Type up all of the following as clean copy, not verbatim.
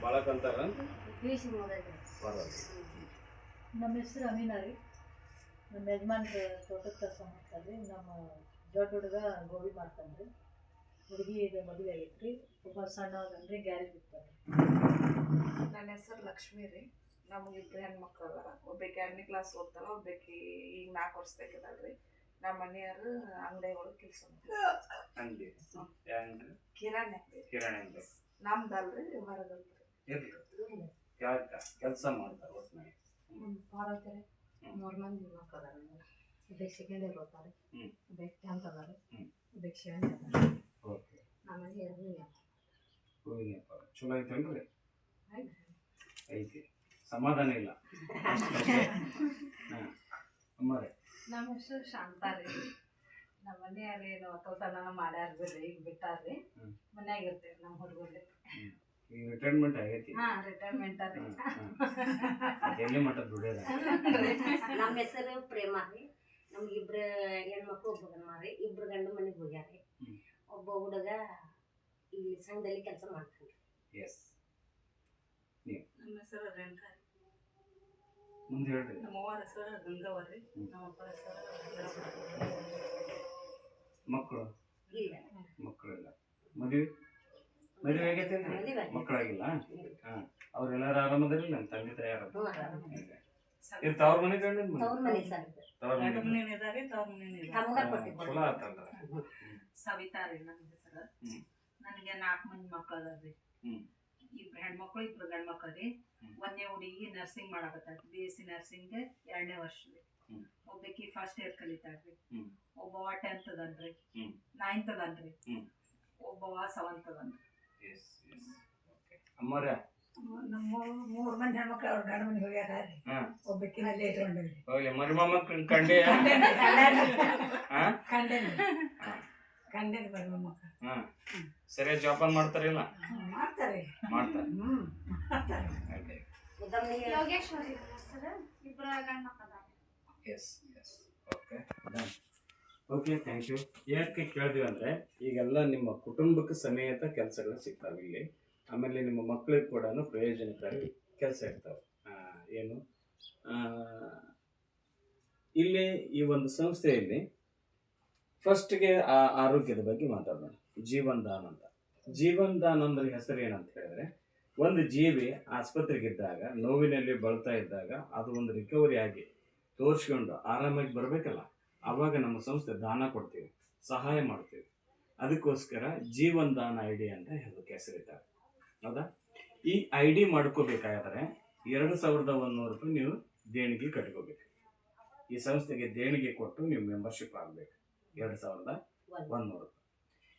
ಬಾಳಕಂತಾರ ನಮ್ಮ ಹೆಸರು ಅಮೀನಾ ರೀ. ನಮ್ಮ ಯಜಮಾನ್ರ ತೋಟದ ಕೆಲಸ ಮಾಡ್ತಾರೆ. ನಮ್ಮ ದೊಡ್ಡ ಹುಡುಗ ಗೋಬಿ ಮಾಡ್ತಾನೆ ರೀ. ಹುಡುಗಿ ಇದು ಮದುವೆ ಆಗೈತೆ ರೀ. ಒಬ್ಬ ಸಣ್ಣವ್ರಿ ಗ್ಯಾರೇಜ್ ಇರ್ತಾರೆ. ನನ್ನ ಹೆಸರು ಲಕ್ಷ್ಮಿ ರೀ. ನಮಗೆ ಇಬ್ಬರು ಹೆಣ್ಮಕ್ಳು ಅದಾರ. ಒಬ್ಬಾಕಿ 2ನೇ ಕ್ಲಾಸ್ ಓದ್ತಾಳ, ಒಬ್ಬಾಕಿ ಈಗ 4 ವರ್ಷದಾಗಿದ್ದಾಳೆ ರೀ. ನಮ್ಮ ಮನೆಯವರು ಅಂಗಡಿ ಒಳಗೆ ಕೆಲಸ ಮಾಡ್ತಾರೆ. ಕಿರಾಣಿ ನಮ್ದಲ್ರಿ, ಹೊರಗಲ್ರಿ. ಕೆಲಸ ಮಾಡ್ತಾರೆ. ಪಾರ್ವತಿ 3 ಮಂದಿ ಮಕ್ಕಳು ಅದಾರ. ಒಬ್ಬ ಸೆಕೆಂಡ್ ಇಯರ್ ಓದ್ತಾರೆ, ಒಬ್ಬ 10th ಅದಾರೆ, ಒಬ್ಬ 7th ಅದಾರೆ. ನಮ್ಮ ಮನೆ 2ನೇ ಚಲೋ ಐತಲ್ರಿ? ಐತಿ, ಸಮಾಧಾನ ಇಲ್ಲ. ಅಮ್ಮರೇ, ನಮ್ಮ ಹೆಸರು ಶಾಂತಾ ರೀ. ನಮ್ಮ ಮನೆಯವ್ರೇನು ಒಕ್ಕಲ್ತನ ಮಾಡ್ಯಾರ ಬಿಡ್ರಿ, ಈಗ ಬಿಟ್ಟಾರ್ರಿ. ಮನ್ಯಾಗ ಇರ್ತೇವೆ ನಮ್ಮ ಹುಡುಗರು. ಈಗ ರಿಟೈರ್ಮೆಂಟ್ ಆಗೈತಿ. ರಿಟೈರ್ಮೆಂಟ್ ರೀ. ಎಲ್ಲಿ ಮಟ್ಟ ದುಡಿಯೋದ? ನಮ್ಮ ಹೆಸರು ಪ್ರೇಮ ರೀ. ನಮ್ಗೆ 2 ಹೆಣ್ಮಕ್ಳು, ಒಬ್ಬ ಗಂಡ ರೀ. 2 ಗಂಡು ಮನೆಗೆ ಹೋಗ್ಯಾರ. ಒಬ್ಬ ಹುಡುಗ ಇಲ್ಲಿ ಸಂಘದಲ್ಲಿ ಕೆಲಸ ಮಾಡ್ತಾನೆ. ನಮ್ಮ ಹೆಸರು ರೇಣುಕಾ ರೀ. ಮುಂದೆ ಹೇಳ್ರಿ. ನಮ್ಮ ಅವ್ವ ಹೆಸರು ಗಂಗವ್ವ ರೀ. ನಮ್ಮ ಅಪ್ಪ ಹೆಸರು ಮಕ್ಕಳು ಮಕ್ಕಳಿಲ್ಲ. ಮದುವೆ ಆಗೈತೆ? ಮಕ್ಕಳಾಗಿಲ್ಲ. ಅವ್ರೆಲ್ಲಾರು ಆರಾಮದಿರಲ್ಲ? ನಮ್ಮ ತಂದೆ ತಾಯಿ ಆರಾಮ? ತವ್ರ ಮನೆ ಗಂಡನ ಮನೆ? ಚಲೋ ಆತಲ್ರ. ಸವಿತಾ ರೀ ನನ್ನ ಹೆಸರು. ನನಗೆ 4 ಮಂದಿ ಮಕ್ಕಳು ಅದಾರ್ರಿ. 2 ಹೆಣ್ಮಕ್ಳು, 2 ಗಂಡು ಮಕ್ಕಳು ರೀ. 1ನೇ ಹುಡುಗಿ ನರ್ಸಿಂಗ್ ಮಾಡಕತ್ತಾರ, BSc ನರ್ಸಿಂಗ್ 2ನೇ ವರ್ಷ ರೀ. ಒಬ್ಬಾಕಿ ಫಸ್ಟ್ ಇಯರ್ ಕಲಿತಾಳ್ರಿ. ಒಬ್ಬವ 10th ಅದನ್ರಿ, 9th ಅದನ್ರಿ, ಒಬ್ಬವ 7th ಅದನ್ರಿ. ಅಮ್ಮರ ನಮ್ಮ 3 ಮಂದಿ ಹೆಣ್ಮಕ್ಳು ಅವ್ರ ಗಂಡ ಮನೆಗೆ ಹೋಗ್ಯಾರ. ಒಬ್ಬಕ್ಕಿನ ಲೇಟ್ ಹೊಂಡವ್ರಿ. ಹೋಗ್ಲಿ, ಮರಿಮಕ್ಕ ಕಂಡೆ ಕಂಡೇನು ಬರುವ ಮಕ್ಕಳು ಸರಿಯಾಗಿ ಜೋಪಾನ ಮಾಡ್ತಾರಿಲ್ಲ? ಮಾಡ್ತಾರೆ. Yogeshwari okay, thank you. ಯಾಕೆ ಕೇಳಿದ್ವಿ ಅಂದರೆ, ಈಗೆಲ್ಲ ನಿಮ್ಮ ಕುಟುಂಬಕ್ಕೆ ಸಮೇತ ಕೆಲಸಗಳು ಸಿಗ್ತಾವೆ ಇಲ್ಲಿ. ಆಮೇಲೆ ನಿಮ್ಮ ಮಕ್ಕಳಿಗೆ ಕೂಡ ಪ್ರಯೋಜನಕಾರಿ ಕೆಲಸ ಇರ್ತಾವೆ. ಏನು ಇಲ್ಲಿ ಈ ಒಂದು ಸಂಸ್ಥೆಯಲ್ಲಿ ಫಸ್ಟ್ಗೆ ಆರೋಗ್ಯದ ಬಗ್ಗೆ ಮಾತಾಡೋಣ. ಜೀವನ್ ದಾನ್ ಅಂತ. ಜೀವನ್ ದಾನ್ ಅಂದ್ರೆ ಹೆಸರು ಏನಂತ ಹೇಳಿದ್ರೆ, ಒಂದು ಜೀವಿ ಆಸ್ಪತ್ರೆಗಿದ್ದಾಗ, ನೋವಿನಲ್ಲಿ ಬಳಲ್ತಾ ಇದ್ದಾಗ, ಅದು ಒಂದು ರಿಕವರಿ ಆಗಿ ತೋರಿಸ್ಕೊಂಡು ಆರಾಮಾಗಿ ಬರಬೇಕಲ್ಲ, ಆವಾಗ ನಮ್ಮ ಸಂಸ್ಥೆ ದಾನ ಕೊಡ್ತೀವಿ, ಸಹಾಯ ಮಾಡ್ತೀವಿ. ಅದಕ್ಕೋಸ್ಕರ ಜೀವನ್ ದಾನ್ ID ಅಂತ ಹೆಸರಿಟ್ಟಾರೆ. ಹೌದಾ? ಈ ID ಮಾಡ್ಕೋಬೇಕಾದ್ರೆ 2100 ರೂಪಾಯಿ ನೀವು ದೇಣಿಗೆ ಕಟ್ಕೋಬೇಕು. ಈ ಸಂಸ್ಥೆಗೆ ದೇಣಿಗೆ ಕೊಟ್ಟು ನೀವು ಮೆಂಬರ್ಶಿಪ್ ಆಗಬೇಕು. 2100 ರೂಪಾಯಿ.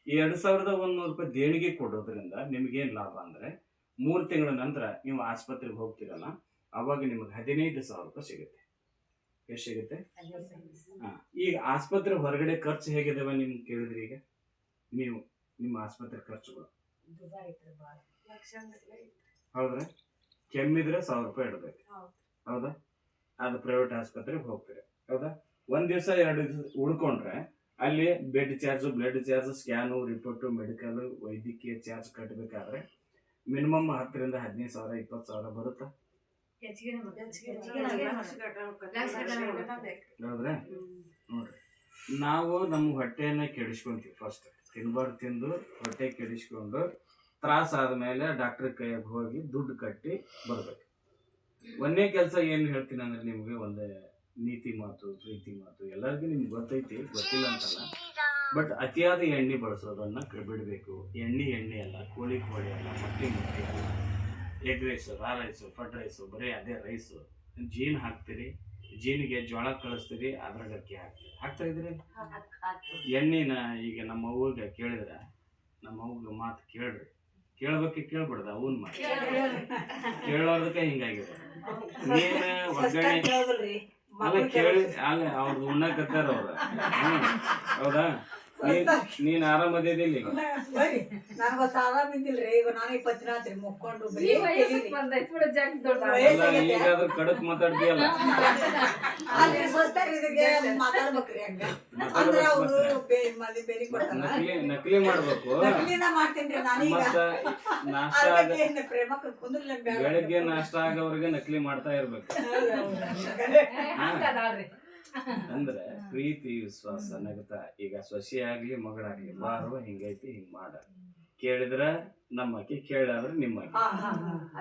ಈ 2100 ರೂಪಾಯಿ ದೇಣಿಗೆ ಕೊಡೋದ್ರಿಂದ ನಿಮಗೇನು ಲಾಭ ಅಂದರೆ, 3 ತಿಂಗಳ ನಂತರ ನೀವು ಆಸ್ಪತ್ರೆಗೆ ಹೋಗ್ತೀರಲ್ಲ, ಆವಾಗ ನಿಮಗೆ 15,000 ರೂಪಾಯಿ ಸಿಗುತ್ತೆ. ಎಷ್ಟು ಸಿಗುತ್ತೆ? ಈಗ ಆಸ್ಪತ್ರೆ ಹೊರಗಡೆ ಖರ್ಚು ಹೇಗಿದಾವೆ ನಿಮ್ಗೆ ಕೇಳಿದ್ರಿ? ಈಗ ನೀವು ನಿಮ್ಮ ಆಸ್ಪತ್ರೆ ಖರ್ಚುಗಳು ಹೌದ್ರಾ? ಕೆಮ್ಮಿದ್ರೆ 1000 ರೂಪಾಯಿ ಇಡಬೇಕು. ಹೌದಾ? ಅದು ಪ್ರೈವೇಟ್ ಆಸ್ಪತ್ರೆಗೆ ಹೋಗ್ತೀರಿ. ಹೌದಾ? 1 ದಿವಸ 2 ದಿವಸ ಉಳ್ಕೊಂಡ್ರೆ ಅಲ್ಲಿ bed charge, blood charge, scan, report, medical, ವೈದ್ಯಕೀಯ ಚಾರ್ಜ್ ಕಟ್ಟಬೇಕಾದ್ರೆ ಮಿನಿಮಮ್ 10,000 ರಿಂದ 15,000 20,000 ಬರುತ್ತಾ? ಹೌದ್ರಾ? ನೋಡ್ರಿ, ನಾವು ನಮ್ಮ ಹೊಟ್ಟೆಯನ್ನ ಕೆಡಿಸ್ಕೊಂತೀವಿ. ಫಸ್ಟ್ ತಿಂದು ಹೊಟ್ಟೆ ಕೆಡಿಸ್ಕೊಂಡು ತ್ರಾಸ ಆದ್ಮೇಲೆ ಡಾಕ್ಟರ್ ಕೈಯಾಗ ಹೋಗಿ ದುಡ್ಡು ಕಟ್ಟಿ ಬರ್ಬೇಕು. ಒಂದೇ ಕೆಲಸ ಏನು ಹೇಳ್ತೀನಿ ಅಂದ್ರೆ, ನಿಮ್ಗೆ ಒಂದು ನೀತಿ ಮಾತು, ಪ್ರೀತಿ ಮಾತು ಎಲ್ಲರಿಗೂ ನಿಮ್ಗೆ ಗೊತ್ತೈತಿ, ಗೊತ್ತಿಲ್ಲ ಅಂತಲ್ಲ. ಬಟ್ ಅತಿಯಾದ ಎಣ್ಣೆ ಬಳಸೋದನ್ನ ಬಿಡಬೇಕು. ಎಣ್ಣೆ ಅಲ್ಲ, ಕೋಳಿ ಅಲ್ಲ, ಮೊಟ್ಟೆ ಅಲ್ಲ, ಎಗ್ ರೈಸು, ರಾ ರೈಸು, ಫಡ್ ರೈಸು, ಬರೀ ಅದೇ ರೈಸು. ಜೀನ್ ಹಾಕ್ತೀರಿ, ಜೀನಿಗೆ ಜೋಳ ಕಳಿಸ್ತೀರಿ, ಅದ್ರಾಗ ಅಕ್ಕಿ ಹಾಕ್ತಾ ಇದ್ರಿ. ಎಣ್ಣಿನ ಈಗ ನಮ್ಮ ಅವ್ವಗೆ ಕೇಳಿದ್ರೆ, ನಮ್ಮ ಅವ್ವಗೆ ಮಾತು ಕೇಳ್ರಿ, ಕೇಳ್ಬಿಡ್ದ ಅವನ್ ಮಾತು ಕೇಳೋದಕ್ಕೆ ಹಿಂಗಾಗಿರೋದು. ನೀನು ಒಗ್ಗರಣೆ ಅಲ್ಲ ಕೇಳಿ ಅಲ್ಲ ಅವ್ರದ್ದು ಉಣ್ಣಕತ್ತಾರ ಅವ್ರ. ಹೌದಾ? ನೀನ್ ಆರಾಮದಿದ್ದಿಲ್ಲ ಈಗ ಬರ್ರಿ ನನಗೊತ್ತು ಆರಾಮಿದ್ದಿಲ್ರಿ ಈಗ ನಾನು 20 ದಿನ ಆತ್ರಿ ಮುಕ್ಕೊಂಡು ಬರೀ ಅಲ್ಲ ಈಗಾದ್ರೂ ಕಡಕ್ ಮಾತಾಡ್ತೀಯಲ್ಲ ಅಲ್ಲಿ ಬರ್ತಾರೆ ಇದಕ್ಕೆ ಮಾತಾಡ್ಬೇಕ್ರಿ ಹಂಗ ಅಂದ್ರ ಅವ್ರು ಬೇರೆ ಕೊಡ್ತಾರ ನಕಲಿ ಮಾಡ್ಬೇಕು ನಕಲಿನ ಮಾಡ್ತೇನ್ರಿ ನಾನೀಗ ಮತ್ತ ನಾಷ್ಟ ಅದಕ್ಕೆ ಪ್ರೇಮಕ್ಕೆ ಕುಂದ್ರಲ್ಲ ಬೆಳಗ್ಗೆ ನಾಷ್ಟ ಆಗೋವ್ರಿಗೆ ನಕಲಿ ಮಾಡ್ತಾ ಇರ್ಬೇಕು ಅಂದ್ರೆ ಪ್ರೀತಿ ವಿಶ್ವಾಸ ನಗತ ಈಗ ಸೊಸೆ ಆಗ್ಲಿ ಮಗಳಾಗ್ಲಿ ಬಾರುವ ಹಿಂಗೈತಿ ಹಿಂಗ್ ಮಾಡ ಕೇಳಿದ್ರ ನಮ್ಮಕ್ಕಿ ಕೇಳಾದ್ರೆ ನಿಮ್ಮಕ್ಕಿ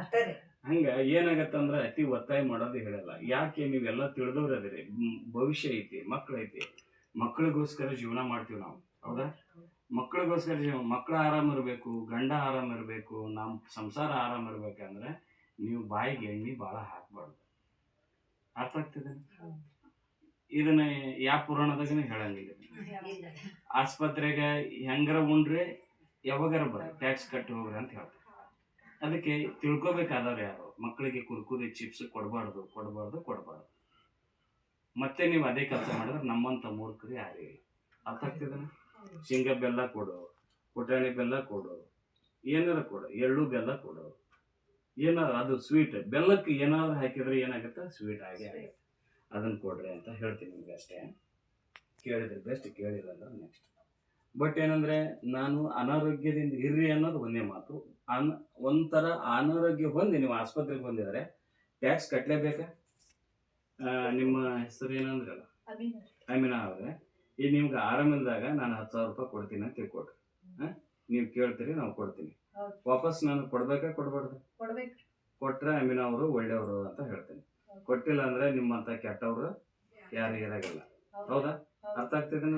ಅಷ್ಟೇ ರೀ ಹಂಗ ಏನಾಗತ್ತಂದ್ರ ಅತಿ ಒತ್ತಾಯ ಮಾಡೋದು ಹೇಳಲ್ಲ ಯಾಕೆ ನೀವೆಲ್ಲ ತಿಳಿದವ್ರ ಅದಿರಿ ಭವಿಷ್ಯ ಐತಿ ಮಕ್ಳು ಐತಿ ಮಕ್ಕಳಿಗೋಸ್ಕರ ಜೀವನ ಮಾಡ್ತೀವಿ ನಾವು ಹೌದಾ ಮಕ್ಕಳಿಗೋಸ್ಕರ ಮಕ್ಕಳು ಆರಾಮ ಇರ್ಬೇಕು ಗಂಡ ಆರಾಮ ಇರ್ಬೇಕು ನಮ್ಮ ಸಂಸಾರ ಆರಾಮ ಇರ್ಬೇಕಂದ್ರೆ ನೀವು ಬಾಯಿಗೆ ಎಣ್ಣೆ ಭಾಳ ಹಾಕ್ಬಾರ್ದು ಅರ್ಥ ಆಗ್ತದೆ ಇದನ್ನ ಯಾವ ಪುರಾಣದಾಗನ ಹೇಳಂಗಿಲ್ಲ ಆಸ್ಪತ್ರೆಗೆ ಹೆಂಗಾರ ಉಂಡ್ರೆ ಯಾವಾಗಾರ ಬರ್ರಿ ಟ್ಯಾಕ್ಸ್ ಕಟ್ಟಿ ಹೋಗ್ರಿ ಅಂತ ಹೇಳ್ತಾರೆ ಅದಕ್ಕೆ ತಿಳ್ಕೊಬೇಕಾದವ್ರು ಯಾರು ಮಕ್ಕಳಿಗೆ ಕುರ್ಕುರಿ ಚಿಪ್ಸ್ ಕೊಡಬಾರ್ದು ಮತ್ತೆ ನೀವು ಅದೇ ಕೆಲಸ ಮಾಡಿದ್ರೆ ನಮ್ಮಂತ ಮೂರ್ಖರು ಯಾರೇ ಇಲ್ಲ ಅರ್ಥ ಆಗ್ತಿದನ ಶೇಂಗಾ ಬೆಲ್ಲ ಕೊಡು ಪುಟಾಣಿ ಬೆಲ್ಲ ಕೊಡು ಏನಾರ ಕೊಡು ಎಳ್ಳು ಬೆಲ್ಲ ಕೊಡು ಏನಾರ ಅದು ಸ್ವೀಟ್ ಬೆಲ್ಲಕ್ಕೆ ಏನಾದ್ರು ಹಾಕಿದ್ರೆ ಏನಾಗುತ್ತೆ ಸ್ವೀಟ್ ಆಗೇ ಆಗುತ್ತೆ ಅದನ್ನು ಕೊಡ್ರಿ ಅಂತ ಹೇಳ್ತೀನಿ ನಿಮ್ಗೆ ಅಷ್ಟೇ ಕೇಳಿದ್ರೆ ಬೆಸ್ಟ್ ಕೇಳಿಲ್ಲ ಅಂದ್ರೆ ನೆಕ್ಸ್ಟ್ ಬಟ್ ಏನಂದರೆ ನಾನು ಅನಾರೋಗ್ಯದಿಂದ ಇರ್ರಿ ಅನ್ನೋದು ಒಂದೇ ಮಾತು ಒಂಥರ ಅನಾರೋಗ್ಯ ಹೊಂದಿ ನೀವು ಆಸ್ಪತ್ರೆಗೆ ಬಂದಿದ್ರೆ ಟ್ಯಾಕ್ಸ್ ಕಟ್ಟಲೇಬೇಕಾ ನಿಮ್ಮ ಹೆಸರು ಏನಂದ್ರಲ್ಲ ಅಮೀನಾ ಅವ್ರೆ ಈಗ ನಿಮ್ಗೆ ಆರಾಮಿಲ್ದಾಗ ನಾನು 10,000 ರೂಪಾಯಿ ಕೊಡ್ತೀನಿ ಅಂತ ತಿಳ್ಕೊಡ್ರಿ ನೀವು ಕೇಳ್ತೀರಿ ನಾವು ಕೊಡ್ತೀನಿ ವಾಪಸ್ ನಾನು ಕೊಡ್ಬೇಕಾ ಕೊಡ್ಬಾರ್ದು ಕೊಟ್ರೆ ಅಮೀನಾ ಅವರು ಒಳ್ಳೆಯವರು ಅಂತ ಹೇಳ್ತೀನಿ ಕೊಟ್ಟಿಲ್ಲ ಅಂದ್ರೆ ನಿಮ್ಮಂತ ಕೆಟ್ಟವ್ರು ಯಾರು ಇರಾಗಿಲ್ಲ ಹೌದಾ ಅರ್ಥ ಆಗ್ತಿದೆ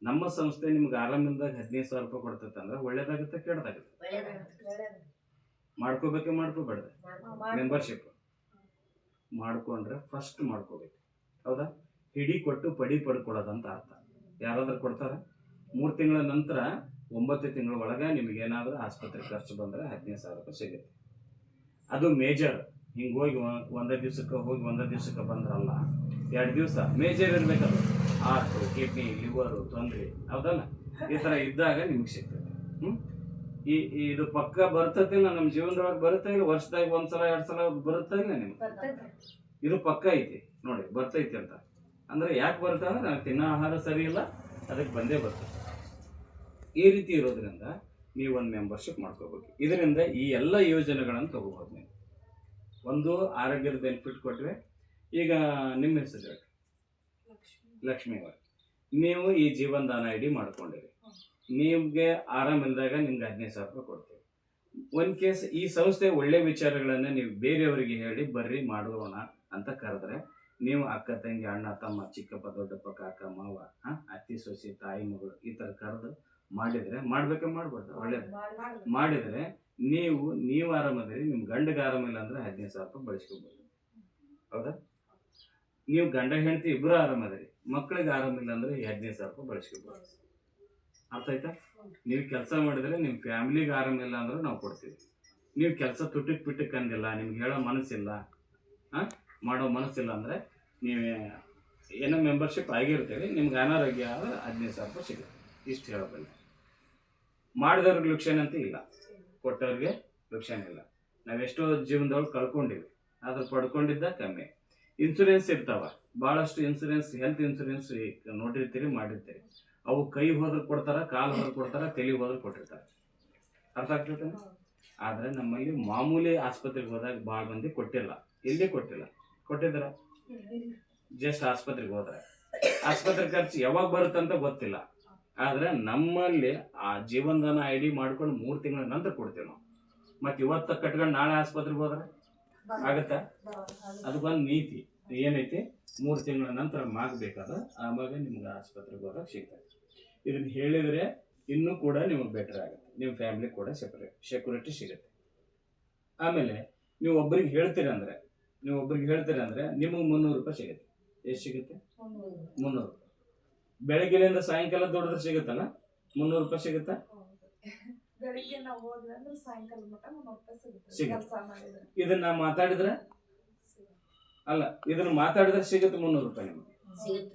ನಮ್ಮ ಸಂಸ್ಥೆ ನಿಮ್ಗೆ ಆರಾಮಿಲ್ದಾಗ 15,000 ರೂಪಾಯಿ ಕೊಡ್ತೈತೆ ಅಂದ್ರೆ ಒಳ್ಳೇದಾಗುತ್ತೆ ಕೆಟ್ಟದಾಗುತ್ತೆ ಮಾಡ್ಕೋಬೇಕೆ ಮಾಡ್ಕೋಬೇಡ್ದೆ ಮೆಂಬರ್ಶಿಪ್ ಮಾಡ್ಕೊಂಡ್ರೆ ಫಸ್ಟ್ ಮಾಡ್ಕೋಬೇಕು ಹೌದಾ ಹಿಡಿ ಕೊಟ್ಟು ಪಡಿ ಪಡ್ಕೊಡೋದಂತ ಅರ್ಥ ಯಾರಾದ್ರೂ ಕೊಡ್ತಾರ 3 ತಿಂಗಳ ನಂತರ 9 ತಿಂಗಳ ಒಳಗೆ ನಿಮ್ಗೇನಾದ್ರೂ ಆಸ್ಪತ್ರೆ ಖರ್ಚು ಬಂದ್ರೆ 15,000 ರೂಪಾಯಿ ಸಿಗುತ್ತೆ ಅದು ಮೇಜರ್ ಹಿಂಗೆ ಹೋಗಿ ಒಂದೇ ದಿವ್ಸಕ್ಕೆ ಬಂದ್ರಲ್ಲ 2 ದಿವಸ ಮೇಜರ್ ಇರ್ಬೇಕಲ್ಲ ಹಾರ್ಟು ಕಿಡ್ನಿ ಲಿವರು ತೊಂದರೆ ಹೌದಲ್ಲ ಈ ಥರ ಇದ್ದಾಗ ನಿಮ್ಗೆ ಸಿಗ್ತದೆ ಇದು ಪಕ್ಕ ಬರ್ತದಿಲ್ಲ ನಮ್ಮ ಜೀವನದೊಳಗೆ ಬರುತ್ತೆ ಇಲ್ಲ ವರ್ಷದಾಗ 1 ಸಲ 2 ಸಲ ಬರುತ್ತಾ ಇಲ್ಲ ನಿಮ್ಗೆ ಇದು ಪಕ್ಕ ಐತಿ ನೋಡಿ ಬರ್ತೈತಿ ಅಂತ ಅಂದ್ರೆ ಯಾಕೆ ಬರುತ್ತೆ ಅಂದ್ರೆ ನಾನು ತಿನ್ನೋ ಆಹಾರ ಸರಿ ಇಲ್ಲ ಅದಕ್ಕೆ ಬಂದೇ ಬರ್ತದೆ ಈ ರೀತಿ ಇರೋದ್ರಿಂದ ನೀವು ಒಂದು ಮೆಂಬರ್ಶಿಪ್ ಮಾಡ್ಕೋಬೇಕು ಇದರಿಂದ ಈ ಎಲ್ಲ ಯೋಜನೆಗಳನ್ನು ತಗೋಬೋದು ನೀವು ಒಂದು ಆರೋಗ್ಯದ ಬೆನಿಫಿಟ್ ಕೊಟ್ಟರೆ ಈಗ ನಿಮ್ಮ ಹೆಸರು ಹೇಳಿ ಲಕ್ಷ್ಮೀ ಅವರು ನೀವು ಈ ಜೀವನದಾನ ಐಡಿ ಮಾಡ್ಕೊಂಡಿರಿ ನಿಮಗೆ ಆರಾಮಿಲ್ದಾಗ ನಿಮ್ಗೆ 15,000 ರೂಪಾಯಿ ಕೊಡ್ತೀವಿ ಒಂದು ಕೇಸ್ ಈ ಸಂಸ್ಥೆ ಒಳ್ಳೆ ವಿಚಾರಗಳನ್ನು ನೀವು ಬೇರೆಯವರಿಗೆ ಹೇಳಿ ಬರ್ರಿ ಮಾಡೋಣ ಅಂತ ಕರೆದ್ರೆ ನೀವು ಅಕ್ಕ ತಂಗಿ ಅಣ್ಣ ತಮ್ಮ ಚಿಕ್ಕಪ್ಪ ದೊಡ್ಡಪ್ಪ ಕಾಕ ಮಾವ ಅತ್ತಿ ಸೊಸೆ ತಾಯಿ ಮಗಳು ಈ ಥರ ಕರೆದು ಮಾಡಿದರೆ ಮಾಡ್ಬೇಕೆ ಮಾಡ್ಬಾರ್ದು ಒಳ್ಳೇದು ಮಾಡಿದರೆ ನೀವು ಆರಾಮದಿರಿ ನಿಮ್ಮ ಗಂಡಗೆ ಆರಾಮಿಲ್ಲ ಅಂದ್ರೆ 15,000 ರೂಪಾಯಿ ಬಳಸ್ಕೋಬೋದು ಹೌದಾ ನೀವು ಗಂಡ ಹೆಂಡತಿ ಇಬ್ಬರು ಆರಾಮದಿರಿ ಮಕ್ಕಳಿಗೆ ಆರಾಮಿಲ್ಲ ಅಂದ್ರೆ 15,000 ರೂಪಾಯಿ ಬಳಸ್ಕೋಬೋದು ಅರ್ಥ ಆಯ್ತಾ ನೀವು ಕೆಲಸ ಮಾಡಿದ್ರೆ ನಿಮ್ಮ ಫ್ಯಾಮಿಲಿಗೆ ಆರಾಮಿಲ್ಲ ಅಂದ್ರೆ ನಾವು ಕೊಡ್ತೀವಿ ನೀವು ಕೆಲಸ ತುಟ್ಟಿಗೆ ಪಿಟ್ಟಕ್ಕೆ ಅಂದಿಲ್ಲ ನಿಮ್ಗೆ ಹೇಳೋ ಮನಸ್ಸಿಲ್ಲ ಮಾಡೋ ಮನಸ್ಸಿಲ್ಲ ಅಂದರೆ ನೀವು ಏನೋ ಮೆಂಬರ್ಶಿಪ್ ಆಗಿರ್ತೀರಿ ನಿಮ್ಗೆ ಅನಾರೋಗ್ಯ ಆದರೆ 15,000 ರೂಪಾಯಿ ಸಿಗುತ್ತೆ ಇಷ್ಟು ಹೇಳೋದಿಲ್ಲ ಮಾಡಿದವ್ರಿಗೆ ಲಕ್ಷಣ ಅಂತ ಇಲ್ಲ ಕೊಟ್ಟವ್ರಿಗೆ ಲಕ್ಷಣ ಇಲ್ಲ ನಾವೆಷ್ಟೋ ಜೀವನದೊಳಗೆ ಕಳ್ಕೊಂಡಿವಿ ಅದು ಪಡ್ಕೊಂಡಿದ್ದ ಕಮ್ಮಿ ಇನ್ಸೂರೆನ್ಸ್ ಇರ್ತಾವ ಭಾಳಷ್ಟು ಇನ್ಸೂರೆನ್ಸ್ ಹೆಲ್ತ್ ಇನ್ಸೂರೆನ್ಸ್ ನೋಡಿರ್ತೀರಿ ಮಾಡಿರ್ತೀರಿ ಅವು ಕೈ ಹೋದ್ರೆ ಕೊಡ್ತಾರ ಕಾಲು ಹೋದ್ರೆ ಕೊಡ್ತಾರ ತಲೆ ಹೋದ್ರೆ ಕೊಟ್ಟಿರ್ತಾರೆ ಅರ್ಥ ಆಗ್ತೈತೆ ಆದರೆ ನಮ್ಮಲ್ಲಿ ಮಾಮೂಲಿ ಆಸ್ಪತ್ರೆಗೆ ಹೋದಾಗ ಭಾಳ ಮಂದಿ ಕೊಟ್ಟಿಲ್ಲ ಎಲ್ಲಿ ಕೊಟ್ಟಿದ್ರ ಜಸ್ಟ್ ಆಸ್ಪತ್ರೆಗೆ ಹೋದ್ರೆ ಆಸ್ಪತ್ರೆ ಖರ್ಚು ಯಾವಾಗ ಬರುತ್ತಂತ ಗೊತ್ತಿಲ್ಲ ಆದ್ರೆ ನಮ್ಮಲ್ಲಿ ಆ ಜೀವನದಾನ ಐಡಿ ಮಾಡ್ಕೊಂಡು 3 ತಿಂಗಳ ನಂತರ ಕೊಡ್ತೀವಿ ನಾವು ಮತ್ತೆ ಇವತ್ತು ಕಟ್ಕೊಂಡು ನಾಳೆ ಆಸ್ಪತ್ರೆಗೆ ಹೋದ್ರೆ ಆಗತ್ತಾ ಅದಕ್ಕೊಂದು ನೀತಿ ಏನೈತಿ 3 ತಿಂಗಳ ನಂತರ ಮಾಗಬೇಕಾದ್ರೆ ಆವಾಗ ನಿಮ್ಗೆ ಆಸ್ಪತ್ರೆಗೆ ಹೋದಾಗ ಸಿಗ್ತದೆ ಇದನ್ನ ಹೇಳಿದ್ರೆ ಇನ್ನೂ ಕೂಡ ನಿಮಗೆ ಬೆಟರ್ ಆಗುತ್ತೆ ನಿಮ್ಮ ಫ್ಯಾಮಿಲಿ ಕೂಡ ಸೆಕ್ಯೂರಿಟಿ ಸಿಗುತ್ತೆ ಆಮೇಲೆ ನೀವು ಒಬ್ರಿಗೆ ಹೇಳ್ತೀರಿ ಅಂದ್ರೆ ನಿಮಗೆ 300 ರೂಪಾಯಿ ಸಿಗುತ್ತೆ ಎಷ್ಟು ಸಿಗುತ್ತೆ 300 ರೂಪಾಯಿ ಬೆಳಗ್ಗೆಯಿಂದ ಸಾಯಂಕಾಲ ದುಡಿದ್ರೆ ಸಿಗುತ್ತಲ್ಲ 300 ರೂಪಾಯಿ ಸಿಗುತ್ತಾ ಬೆಳಿಗ್ಗೆ ನಾವು ಹೋದ್ರೆ ಅಂದ್ರೆ ಸಾಯಂಕಾಲ ಮಟ್ಟ 300 ರೂಪಾಯಿ ಸಿಗುತ್ತೆ. ಕೆಲಸ ಮಾಡಿದ್ರೆ ಇದನ್ನ ಮಾತಾಡಿದ್ರೆ ಸಿಗುತ್ತೆ 300 ರೂಪಾಯಿ ನಿಮಗೆ ಸಿಗುತ್ತೆ